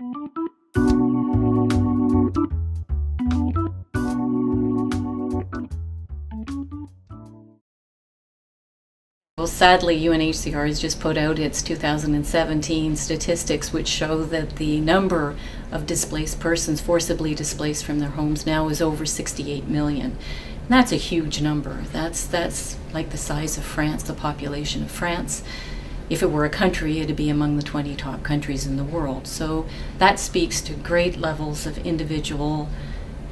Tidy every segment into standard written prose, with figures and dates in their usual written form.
Well, sadly, UNHCR has just put out its 2017 statistics, which show that the number of displaced persons forcibly displaced from their homes now is over 68 million. And that's a huge number. That's like the size of France, the population of France. If it were a country, it'd be among the 20 top countries in the world. So that speaks to great levels of individual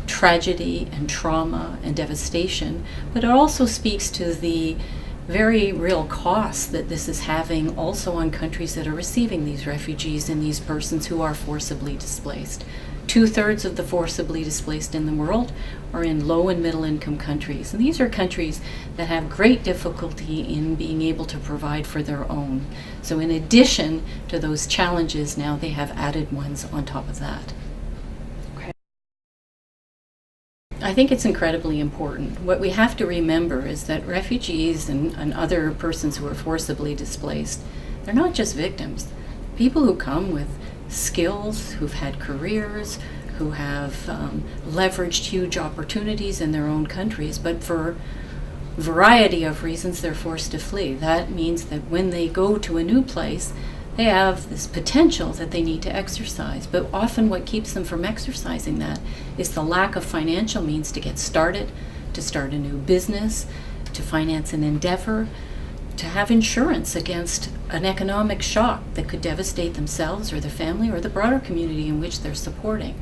tragedy and trauma and devastation, but it also speaks to the very real costs that this is having also on countries that are receiving these refugees and these persons who are forcibly displaced. 2/3 of the forcibly displaced in the world are in low and middle income countries. And these are countries that have great difficulty in being able to provide for their own. So in addition to those challenges, now they have added ones on top of that. I think it's incredibly important. What we have to remember is that refugees and other persons who are forcibly displaced, they're not just victims. People who come with skills, who've had careers, who have leveraged huge opportunities in their own countries, but for a variety of reasons they're forced to flee. That means that when they go to a new place, they have this potential that they need to exercise, but often what keeps them from exercising that is the lack of financial means to get started, to start a new business, to finance an endeavor, to have insurance against an economic shock that could devastate themselves or their family or the broader community in which they're supporting.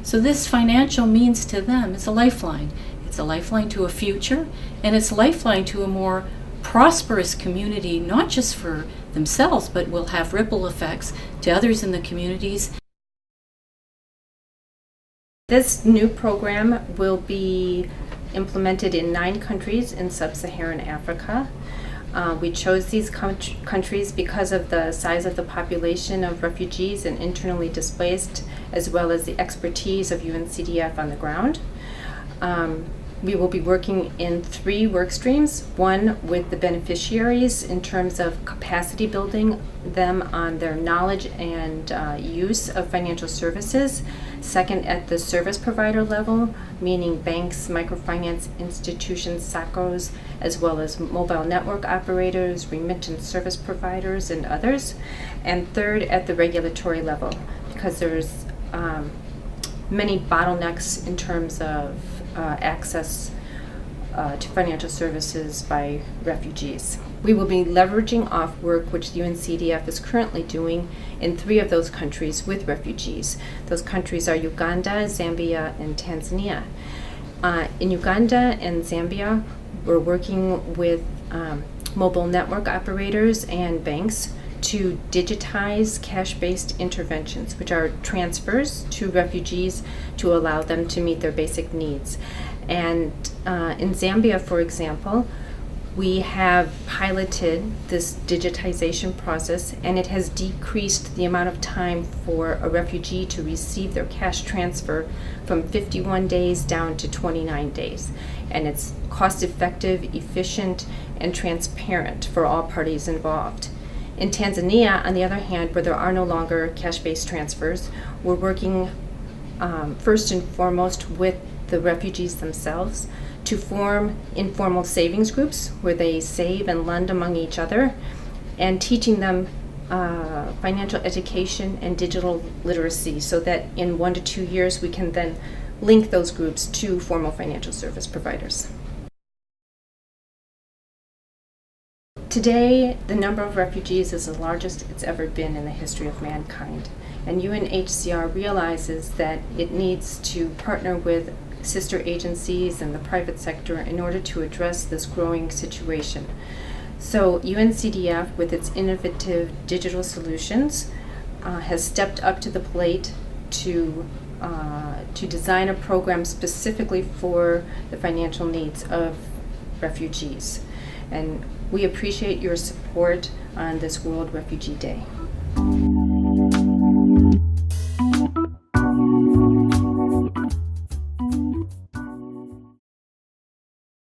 So this financial means to them is a lifeline. It's a lifeline to a future, and it's a lifeline to a more prosperous community, not just for themselves, but will have ripple effects to others in the communities. This new program will be implemented in 9 countries in sub-Saharan Africa. We chose these countries because of the size of the population of refugees and internally displaced, as well as the expertise of UNCDF on the ground. We will be working in 3 work streams. One with the beneficiaries in terms of capacity building them on their knowledge and use of financial services. Second, at the service provider level, meaning banks, microfinance institutions, SACCOs, as well as mobile network operators, remittance service providers, and others. And third, at the regulatory level, because there's many bottlenecks in terms of access to financial services by refugees. We will be leveraging off work which the UNCDF is currently doing in 3 of those countries with refugees. Those countries are Uganda, Zambia, and Tanzania. In Uganda and Zambia, we're working with mobile network operators and banks to digitize cash-based interventions, which are transfers to refugees to allow them to meet their basic needs. And in Zambia, for example, we have piloted this digitization process, and it has decreased the amount of time for a refugee to receive their cash transfer from 51 days down to 29 days. And it's cost-effective, efficient, and transparent for all parties involved. In Tanzania, on the other hand, where there are no longer cash-based transfers, we're working first and foremost with the refugees themselves to form informal savings groups where they save and lend among each other, and teaching them financial education and digital literacy so that in 1 to 2 years we can then link those groups to formal financial service providers. Today, the number of refugees is the largest it's ever been in the history of mankind, and UNHCR realizes that it needs to partner with sister agencies and the private sector in order to address this growing situation. So UNCDF, with its innovative digital solutions, has stepped up to the plate to design a program specifically for the financial needs of refugees. And we appreciate your support on this World Refugee Day.